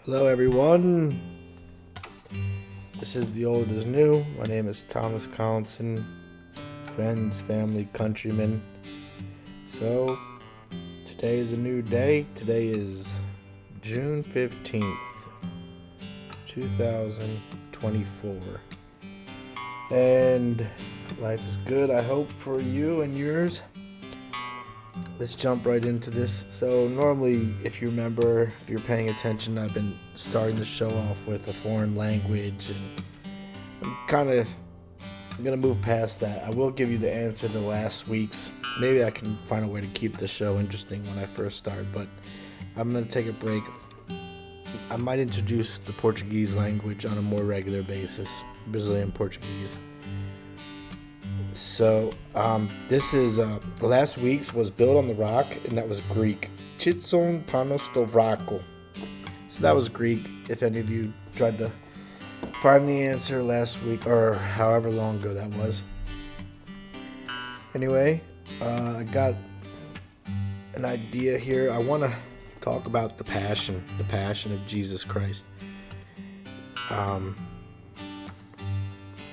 Hello everyone, this is The Old is New. My name is Thomas Collinson, friends, family, countrymen. So, today is a new day. Today is June 15th, 2024. And life is good, I hope, for you and yours. Let's jump right into this. So normally, if you remember, if you're paying attention, I've been starting to show off with a foreign language, and I'm going to move past that. I will give you the answer to last week's. Maybe I can find a way to keep the show interesting when I first start, but I'm going to take a break. I might introduce the Portuguese language on a more regular basis, Brazilian Portuguese. So, this is, last week's was Built on the Rock, and that was Greek. Chitson panos do vraco. So that was Greek, if any of you tried to find the answer last week, or however long ago that was. Anyway, I got an idea here. I want to talk about the passion of Jesus Christ.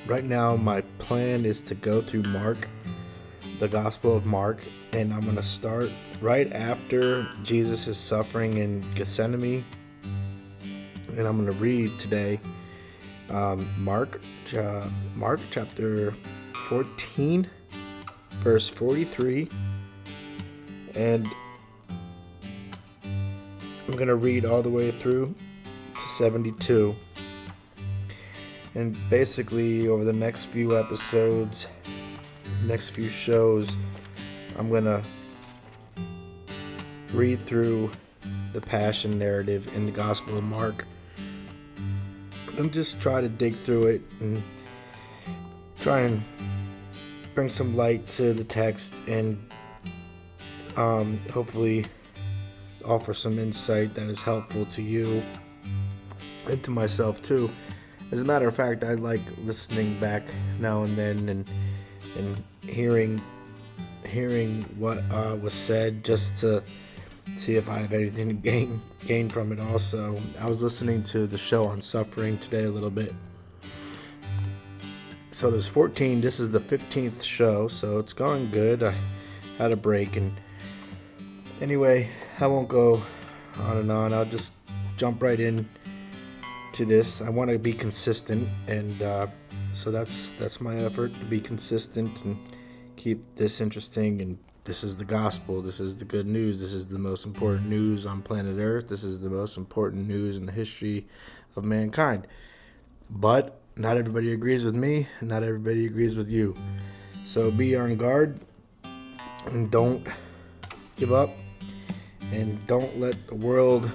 Right now, my plan is to go through Mark, the Gospel of Mark, and I'm going to start right after Jesus is suffering in Gethsemane, and I'm going to read today Mark chapter 14, verse 43, and I'm going to read all the way through to 72. And basically, over the next few episodes, next few shows, I'm going to read through the passion narrative in the Gospel of Mark and just try to dig through it and try and bring some light to the text and hopefully offer some insight that is helpful to you and to myself too. As a matter of fact, I like listening back now and then and hearing what was said, just to see if I have anything to gain from it also. I was listening to the show on suffering today a little bit. So there's 14. This is the 15th show, so it's going good. I had a break, and anyway, I won't go on and on. I'll just jump right in to this. I want to be consistent, and so that's my effort, to be consistent and keep this interesting. And this is the gospel. This is the good news. This is the most important news on planet Earth. This is the most important news in the history of mankind. But not everybody agrees with me, and not everybody agrees with you. So be on guard and don't give up, and don't let the world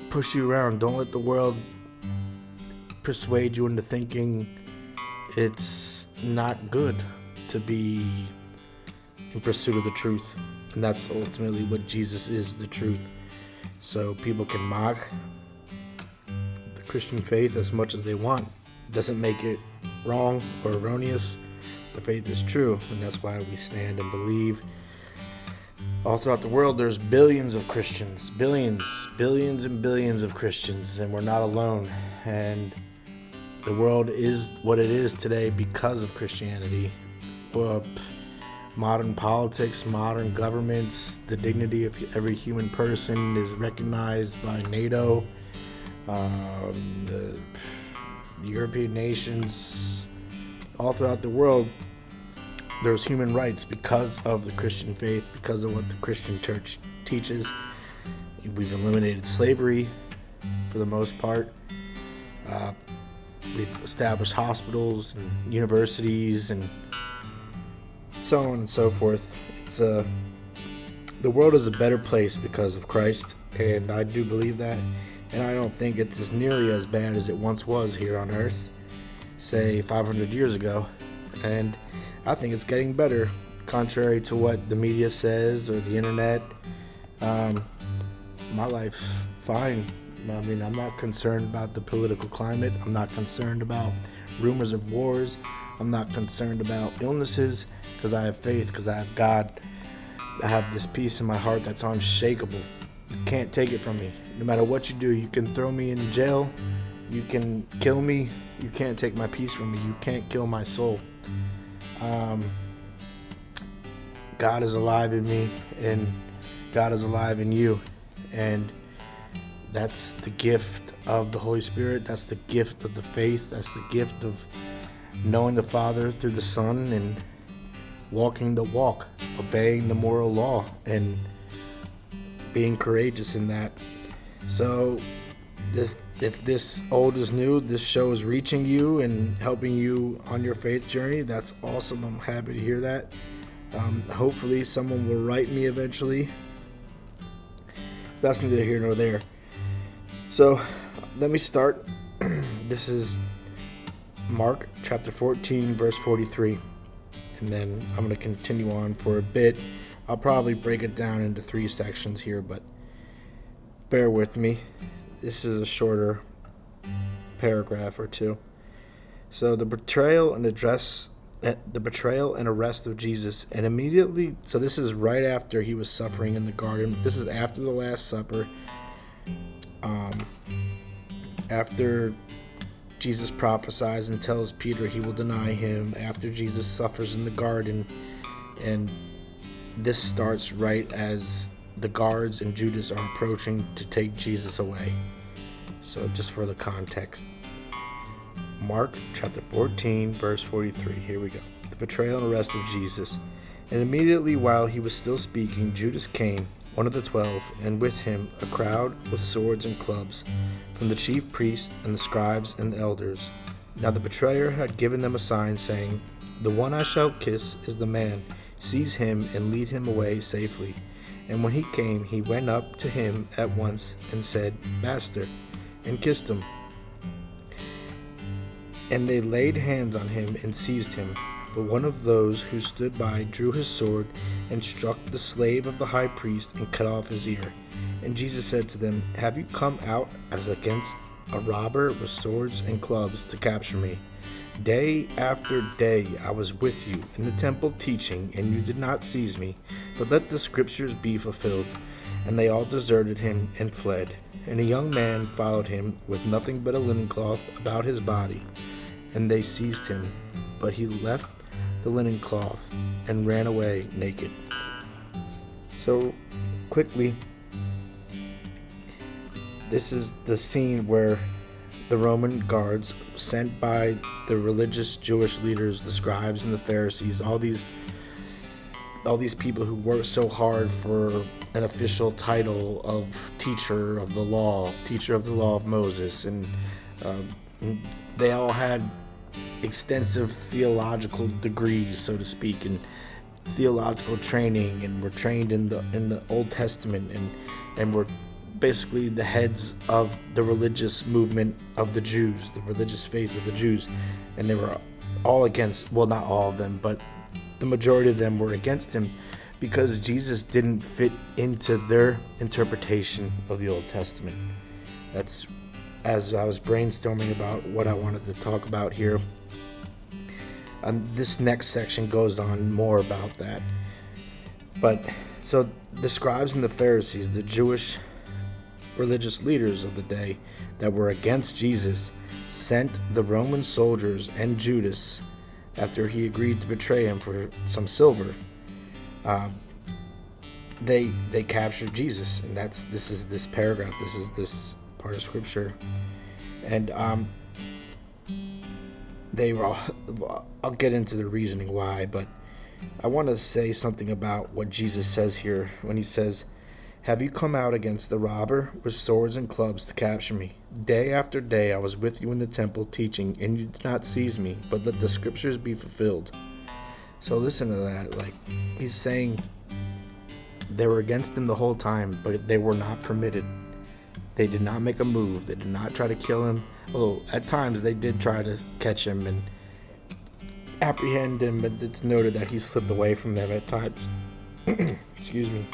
push you around. Don't let the world persuade you into thinking it's not good to be in pursuit of the truth. And that's ultimately what Jesus is, the truth. So people can mock the Christian faith as much as they want. It doesn't make it wrong or erroneous. The faith is true, and that's why we stand and believe. All throughout the world, there's billions of Christians, billions and billions of Christians, and we're not alone. And the world is what it is today because of Christianity. Modern politics, modern governments, the dignity of every human person is recognized by NATO, the European nations. All throughout the world, there's human rights because of the Christian faith, because of what the Christian church teaches. We've eliminated slavery for the most part. We've established hospitals and universities and so on and so forth. It's the world is a better place because of Christ, and I do believe that. And I don't think it's as nearly as bad as it once was here on Earth, say 500 years ago. And I think it's getting better, contrary to what the media says or the internet. My life's fine. I mean, I'm not concerned about the political climate. I'm not concerned about rumors of wars. I'm not concerned about illnesses, because I have faith, because I have God. I have this peace in my heart that's unshakable. You can't take it from me. No matter what you do, you can throw me in jail, you can kill me, you can't take my peace from me. You can't kill my soul. God is alive in me, and God is alive in you. And that's the gift of the Holy Spirit. That's the gift of the faith. That's the gift of knowing the Father through the Son and walking the walk, obeying the moral law, and being courageous in that. So if this old is new, this show is reaching you and helping you on your faith journey, that's awesome. I'm happy to hear that. Hopefully someone will write me eventually. That's neither here nor there. So let me start. This is Mark chapter 14, verse 43. And then I'm going to continue on for a bit. I'll probably break it down into 3 sections here, but bear with me. This is a shorter paragraph or 2. So the betrayal and arrest of Jesus, and immediately, so this is right after he was suffering in the garden. This is after the Last Supper. After Jesus prophesies and tells Peter he will deny him, after Jesus suffers in the garden, and this starts right as the guards and Judas are approaching to take Jesus away. So just for the context, Mark chapter 14, verse 43. Here we go. The betrayal and arrest of Jesus. And immediately while he was still speaking, Judas came, one of the 12, and with him a crowd with swords and clubs, from the chief priests and the scribes and the elders. Now the betrayer had given them a sign, saying, "The one I shall kiss is the man. Seize him and lead him away safely." And when he came, he went up to him at once and said, "Master," and kissed him. And they laid hands on him and seized him. But one of those who stood by drew his sword and struck the slave of the high priest and cut off his ear. And Jesus said to them, "Have you come out as against a robber with swords and clubs to capture me? Day after day I was with you in the temple teaching, and you did not seize me. But let the scriptures be fulfilled." And they all deserted him and fled. And a young man followed him with nothing but a linen cloth about his body. And they seized him, but he left the linen cloth and ran away naked. So quickly, this is the scene where the Roman guards sent by the religious Jewish leaders, the scribes and the Pharisees, all these people who worked so hard for an official title of teacher of the law of Moses, and they all had extensive theological degrees, so to speak, and theological training, and were trained in the Old Testament, and were basically the heads of the religious movement of the Jews, the religious faith of the Jews. And they were all against, well, not all of them, but the majority of them were against him because Jesus didn't fit into their interpretation of the Old Testament. That's, as I was brainstorming about what I wanted to talk about here, this next section goes on more about that. But so the scribes and the Pharisees, the Jewish religious leaders of the day that were against Jesus, sent the Roman soldiers and Judas, after he agreed to betray him for some silver. They captured Jesus, and this is this paragraph. This is this part of scripture, and they were all, I'll get into the reasoning why, but I want to say something about what Jesus says here when he says, "Have you come out against the robber with swords and clubs to capture me? Day after day I was with you in the temple teaching, and you did not seize me, but let the scriptures be fulfilled." So listen to that. Like, he's saying they were against him the whole time, but they were not permitted. They did not make a move. They did not try to kill him. Although at times they did try to catch him and apprehend him, but it's noted that he slipped away from them at times. Excuse me.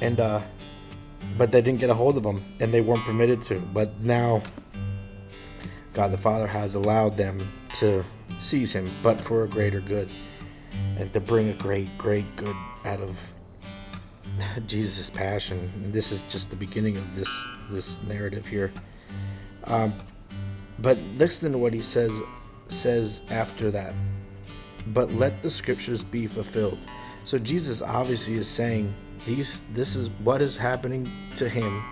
And but they didn't get a hold of him, and they weren't permitted to. But now God the Father has allowed them to seize him, but for a greater good, and to bring a great good out of Jesus' passion, and this is just the beginning of this narrative here. But listen to what he says after that. But let the scriptures be fulfilled. So Jesus obviously is saying this is what is happening to him.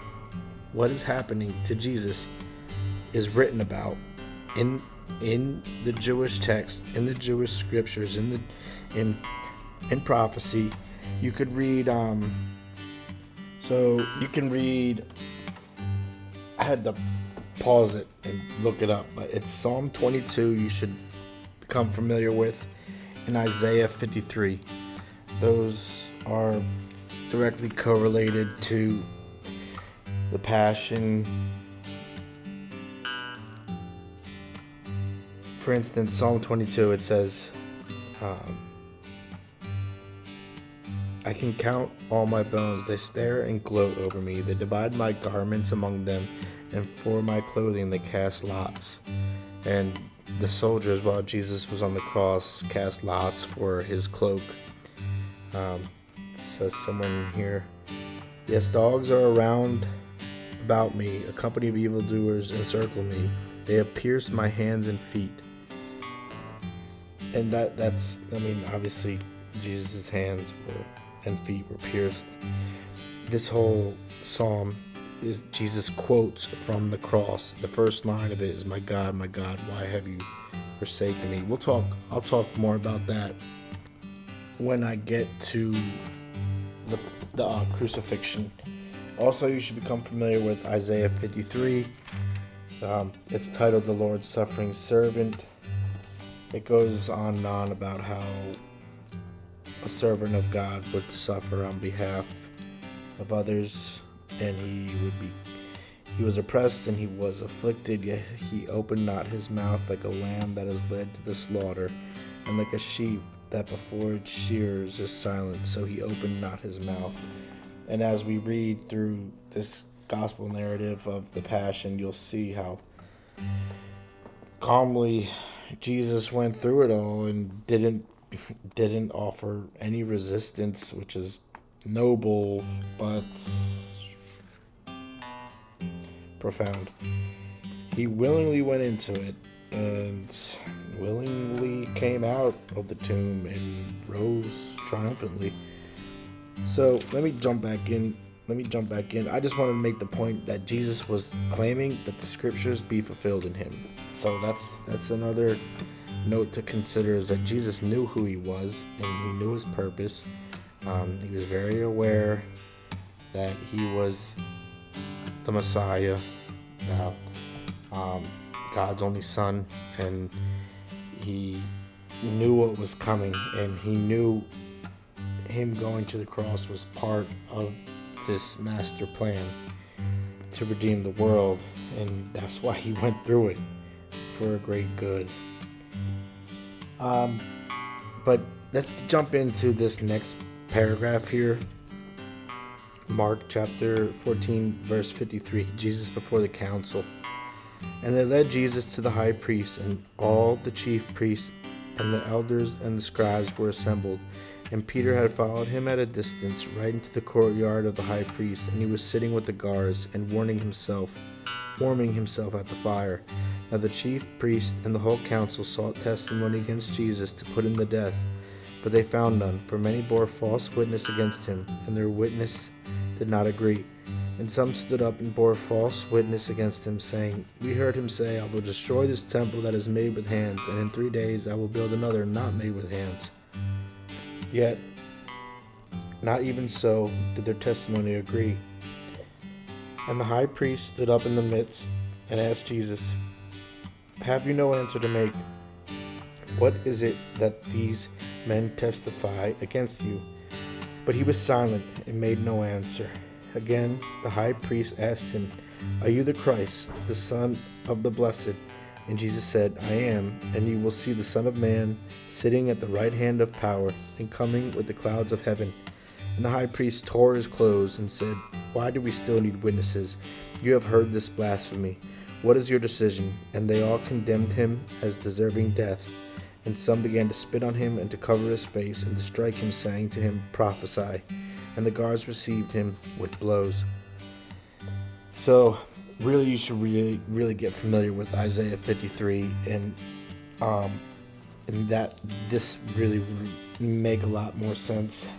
What is happening to Jesus is written about in the Jewish text, in the Jewish scriptures, in prophecy. You could read I had to pause it and look it up, but it's Psalm 22 you should become familiar with, and Isaiah 53. Those are directly correlated to the passion. For instance, Psalm 22, it says, I can count all my bones. They stare and gloat over me. They divide my garments among them, and for my clothing they cast lots. And the soldiers, while Jesus was on the cross, cast lots for his cloak. Says someone here, yes, dogs are around about me. A company of evildoers encircle me. They have pierced my hands and feet. And that's obviously Jesus' hands and feet were pierced. This whole psalm is Jesus quotes from the cross. The first line of it is, my God, why have you forsaken me? I'll talk more about that when I get to the crucifixion. Also, you should become familiar with Isaiah 53. It's titled The Lord's Suffering Servant. It goes on and on about how a servant of God would suffer on behalf of others, and he was oppressed and he was afflicted, yet he opened not his mouth, like a lamb that is led to the slaughter, and like a sheep that before its shearers is silent, so he opened not his mouth. And as we read through this gospel narrative of the Passion, you'll see how calmly Jesus went through it all and didn't offer any resistance, which is noble but profound. He willingly went into it and willingly came out of the tomb and rose triumphantly. So let me jump back in. I just want to make the point that Jesus was claiming that the scriptures be fulfilled in him. So that's another note to consider, is that Jesus knew who he was and he knew his purpose. He was very aware that he was the Messiah, God's only son, and he knew what was coming, and he knew him going to the cross was part of this master plan to redeem the world, and that's why he went through it, for a great good. But let's jump into this next paragraph here. Mark chapter 14, verse 53, Jesus before the council. And they led Jesus to the high priest, and all the chief priests and the elders and the scribes were assembled. And Peter had followed him at a distance, right into the courtyard of the high priest, and he was sitting with the guards and warming himself at the fire. Now the chief priest and the whole council sought testimony against Jesus to put him to death, but they found none, for many bore false witness against him, and their witness did not agree. And some stood up and bore false witness against him, saying, We heard him say, I will destroy this temple that is made with hands, and in 3 days I will build another not made with hands. Yet, not even so did their testimony agree. And the high priest stood up in the midst and asked Jesus, Have you no answer to make? What is it that these men testify against you? But he was silent and made no answer. Again, the high priest asked him, Are you the Christ, the Son of the Blessed? And Jesus said, I am, and you will see the Son of Man sitting at the right hand of power and coming with the clouds of heaven. And the high priest tore his clothes and said, Why do we still need witnesses? You have heard this blasphemy. What is your decision? And they all condemned him as deserving death. And some began to spit on him and to cover his face and to strike him, saying to him, Prophesy. And the guards received him with blows. So, really, you should really get familiar with Isaiah 53, and that this really make a lot more sense.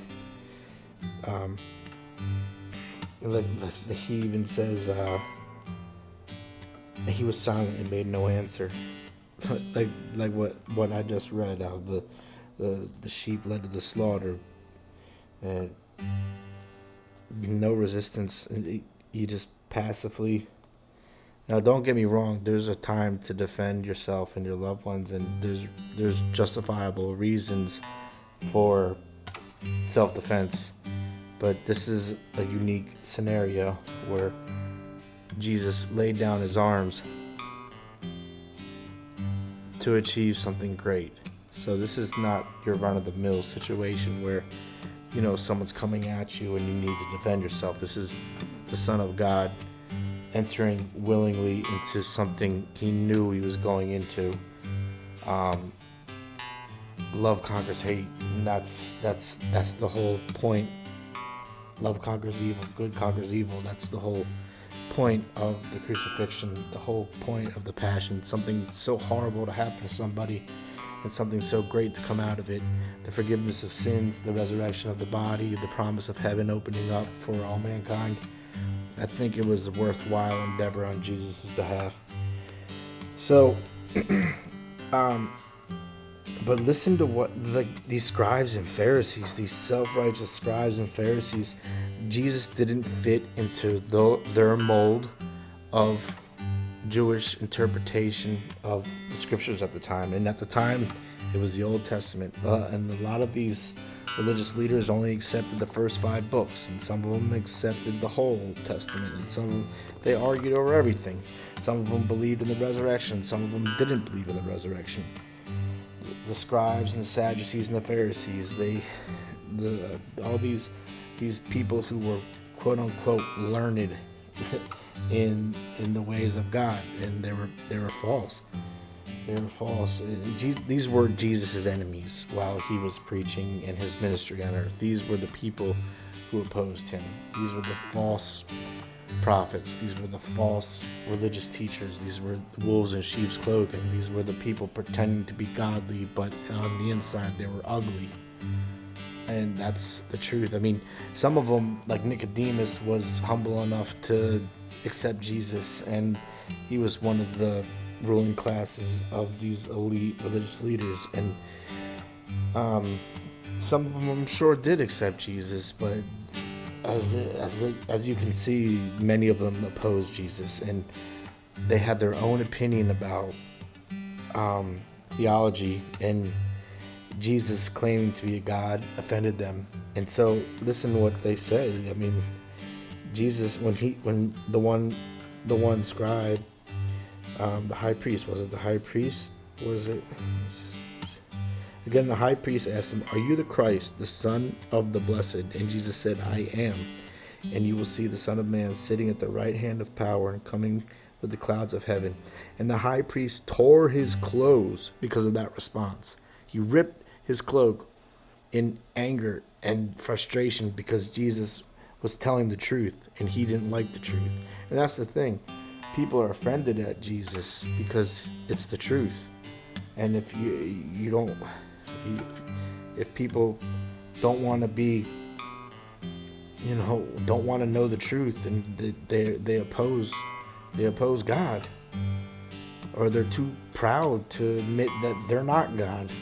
He even says he was silent and made no answer. like what I just read out of the sheep led to the slaughter, and no resistance. You just passively. Now, don't get me wrong. There's a time to defend yourself and your loved ones, and there's justifiable reasons for self-defense. But this is a unique scenario where Jesus laid down his arms to achieve something great. So this is not your run-of-the-mill situation where, someone's coming at you and you need to defend yourself. This is the Son of God entering willingly into something he knew he was going into. Love conquers hate, and that's the whole point. Love conquers evil, good conquers evil. That's the whole point of the crucifixion, the whole point of the passion. Something so horrible to happen to somebody, and something so great to come out of it. The forgiveness of sins, the resurrection of the body, the promise of heaven opening up for all mankind. I think it was a worthwhile endeavor on Jesus' behalf. So, but listen to what these scribes and Pharisees, these self-righteous scribes and Pharisees, Jesus didn't fit into their mold of Jewish interpretation of the scriptures at the time. And at the time, it was the Old Testament. And a lot of these religious leaders only accepted the first 5 books, and some of them accepted the whole Old Testament, and some they argued over everything. Some of them believed in the resurrection, some of them didn't believe in the resurrection. The scribes and the Sadducees and the Pharisees, all these people who were quote unquote learned in the ways of God, and they were false. They were false. These were Jesus' enemies while he was preaching in his ministry on earth. These were the people who opposed him. These were the false prophets. These were the false religious teachers. These were wolves in sheep's clothing. These were the people pretending to be godly, but on the inside they were ugly. And that's the truth. I mean, some of them, like Nicodemus, was humble enough to accept Jesus, and he was one of the ruling classes of these elite religious leaders, and some of them I'm sure did accept Jesus, but as you can see, many of them opposed Jesus, and they had their own opinion about theology, and Jesus claiming to be a God offended them. And so listen to what they say. I mean, Jesus, when the one scribe, the high priest, was it the high priest? Again, the high priest asked him, Are you the Christ, the Son of the Blessed? And Jesus said, I am. And you will see the Son of Man sitting at the right hand of power and coming with the clouds of heaven. And the high priest tore his clothes because of that response. He ripped his cloak in anger and frustration because Jesus was telling the truth and he didn't like the truth. And that's the thing. People are offended at Jesus because it's the truth. And if if people don't want to be, don't want to know the truth, and they oppose God, or they're too proud to admit that they're not God.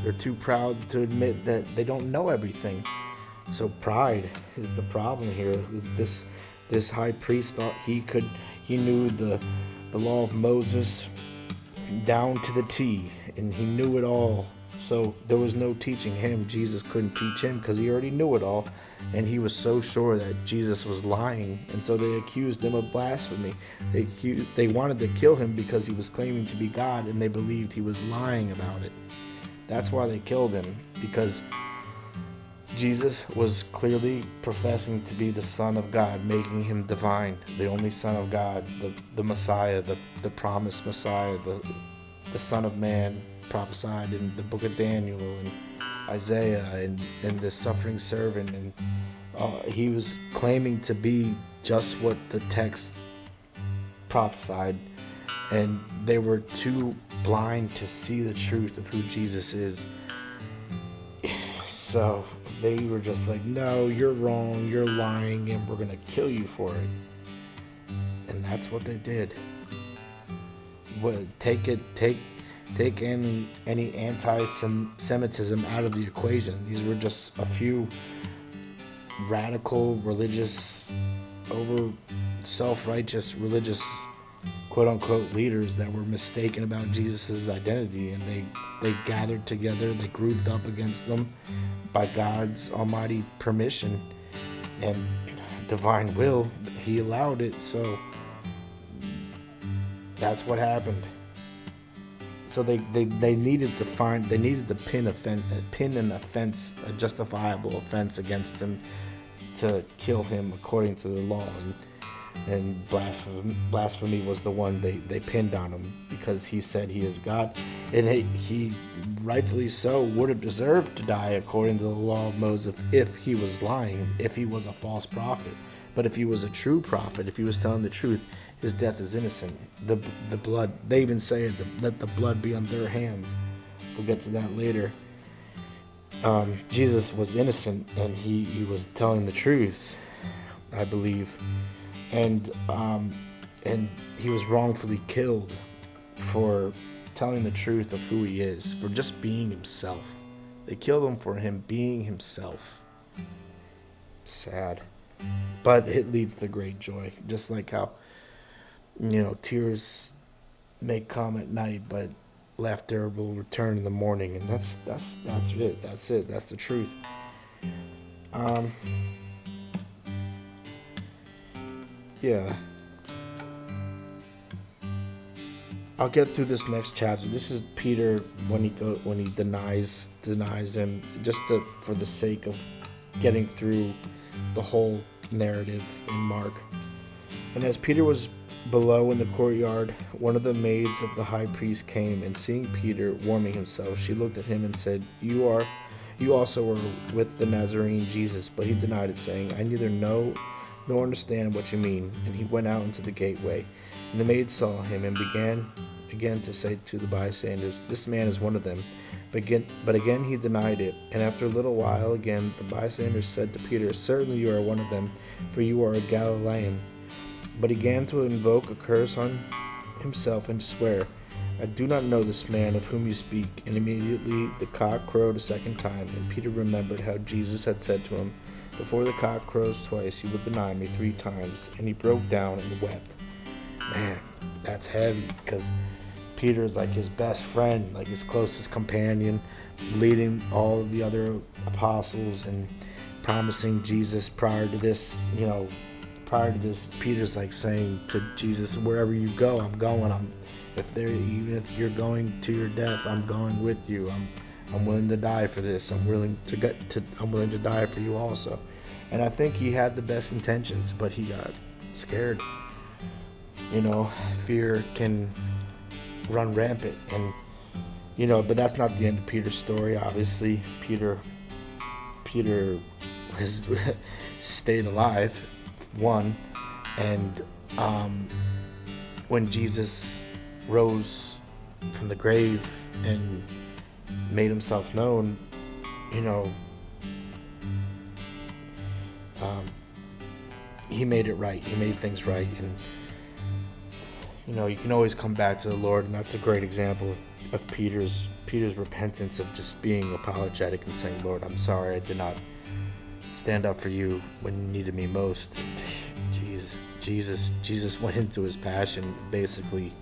They're too proud to admit that they don't know everything. So pride is the problem here. This high priest thought he knew the law of Moses down to the T, and he knew it all. So there was no teaching him. Jesus couldn't teach him because he already knew it all, and he was so sure that Jesus was lying, and so they accused him of blasphemy. They wanted to kill him because he was claiming to be God, and they believed he was lying about it. That's why they killed him, because Jesus was clearly professing to be the Son of God, making him divine, the only Son of God, the Messiah, the promised Messiah, the Son of Man, prophesied in the book of Daniel and Isaiah and the suffering servant, and he was claiming to be just what the text prophesied, and they were too blind to see the truth of who Jesus is. So they were just like, no, you're wrong, you're lying, and we're going to kill you for it. And that's what they did. Take any anti-Semitism out of the equation. These were just a few radical, religious, over self-righteous, religious, quote-unquote leaders that were mistaken about Jesus' identity, and they gathered together, they grouped up against them by God's almighty permission and divine will. He allowed it, so that's what happened. So they needed to pin an offense, a justifiable offense against him, to kill him according to the law, and blasphemy was the one they pinned on him, because he said he is God, and he rightfully so would have deserved to die according to the law of Moses if he was lying, if he was a false prophet. But if he was a true prophet, if he was telling the truth, his death is innocent. The blood, they even say it, let the blood be on their hands. We'll get to that later. Jesus was innocent, and he was telling the truth, I believe. And he was wrongfully killed for telling the truth of who he is, for just being himself. They killed him for him being himself. Sad. But it leads to great joy. Just like how, tears may come at night, but laughter will return in the morning. And that's it. That's it. That's the truth. Yeah. I'll get through this next chapter. This is Peter when he denies him, just for the sake of getting through the whole narrative in Mark. And as Peter was below in the courtyard, one of the maids of the high priest came, and seeing Peter warming himself, she looked at him and said, You also were with the Nazarene Jesus. But he denied it, saying, I neither know nor understand what you mean. And he went out into the gateway. And the maid saw him and began again to say to the bystanders, This man is one of them. But again he denied it. And after a little while again the bystanders said to Peter, Certainly you are one of them, for you are a Galilean. But he began to invoke a curse on himself and to swear, I do not know this man of whom you speak. And immediately the cock crowed a second time, and Peter remembered how Jesus had said to him, Before the cock crows twice, you will deny me 3 times. And he broke down and wept. Man, that's heavy, because Peter is like his best friend, like his closest companion, leading all of the other apostles and promising Jesus prior to this. Peter's like saying to Jesus, wherever you go, I'm going. Even if you're going to your death, I'm going with you. I'm willing to die for this. I'm willing to die for you also. And I think he had the best intentions, but he got scared. Fear can run rampant, and but that's not the end of Peter's story. Obviously, Peter has stayed alive, and when Jesus rose from the grave and made himself known, he made it right. He made things right, and you can always come back to the Lord, and that's a great example of Peter's repentance, of just being apologetic and saying, Lord, I'm sorry, I did not stand up for you when you needed me most. Jesus went into his passion basically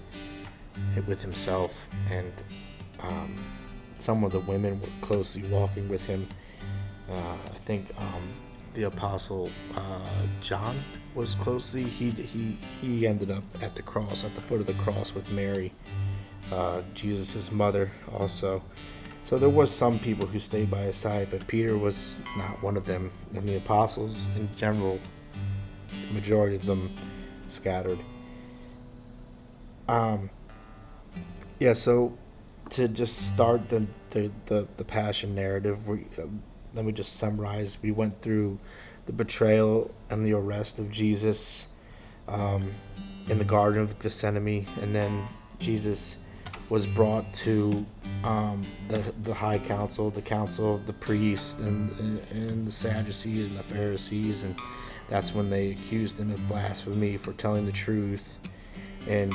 with himself, and some of the women were closely walking with him. I think the apostle John was closely. He ended up at the cross, at the foot of the cross with Mary, Jesus' mother also. So there was some people who stayed by his side, but Peter was not one of them. And the apostles in general, the majority of them scattered. So to just start the passion narrative, let me just summarize. We went through the betrayal and the arrest of Jesus um, in the Garden of Gethsemane, and then Jesus was brought to the high council, the council of the priests and the Sadducees and the Pharisees, and that's when they accused him of blasphemy for telling the truth. And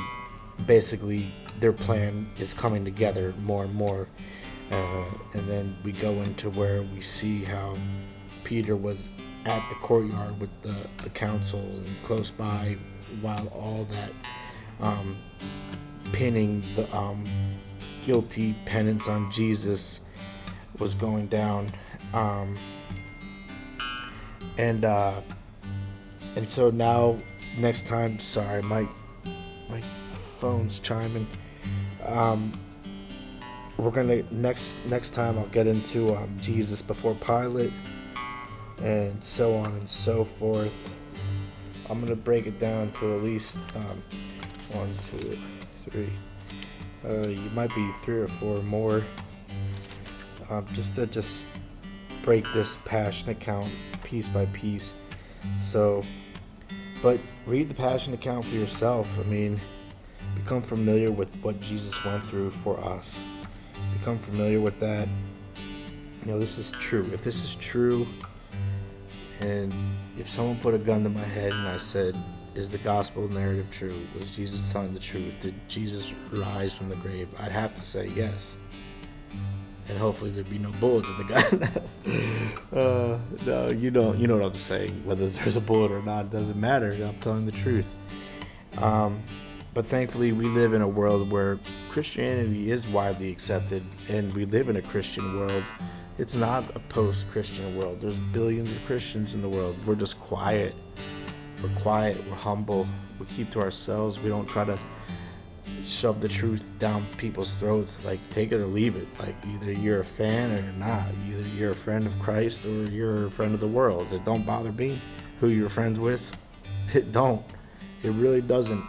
basically, their plan is coming together more and more. And then we go into where we see how Peter was at the courtyard with the council and close by while all that pinning the guilty penance on Jesus was going down. And so now, next time, sorry, my phone's chiming. We're gonna next time I'll get into Jesus before Pilate and so on and so forth. I'm gonna break it down to at least 1, 2, 3. You might be 3 or 4 more. Just to break this passion account piece by piece. So, but read the passion account for yourself. I mean, become familiar with what Jesus went through for us. Become familiar with that. This is true. If this is true, and if someone put a gun to my head and I said, is the gospel narrative true? Was Jesus telling the truth? Did Jesus rise from the grave? I'd have to say yes. And hopefully there'd be no bullets in the gun. No, you know what I'm saying. Whether there's a bullet or not, doesn't matter. I'm telling the truth. But thankfully, we live in a world where Christianity is widely accepted, and we live in a Christian world. It's not a post-Christian world. There's billions of Christians in the world. We're just quiet. We're quiet. We're humble. We keep to ourselves. We don't try to shove the truth down people's throats. Like, take it or leave it. Like, either you're a fan or you're not. Either you're a friend of Christ or you're a friend of the world. It don't bother me who you're friends with. It don't. It really doesn't.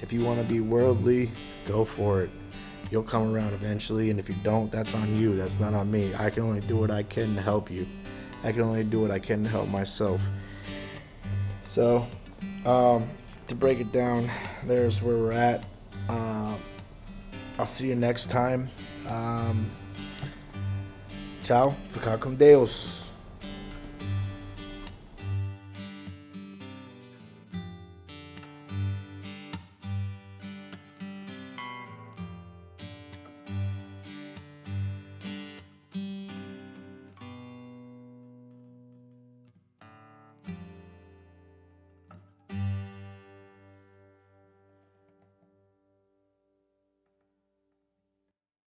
If you want to be worldly, go for it. You'll come around eventually, and if you don't, that's on you. That's not on me. I can only do what I can to help you. I can only do what I can to help myself. So, to break it down, there's where we're at. I'll see you next time. Ciao. Ficar com Deus.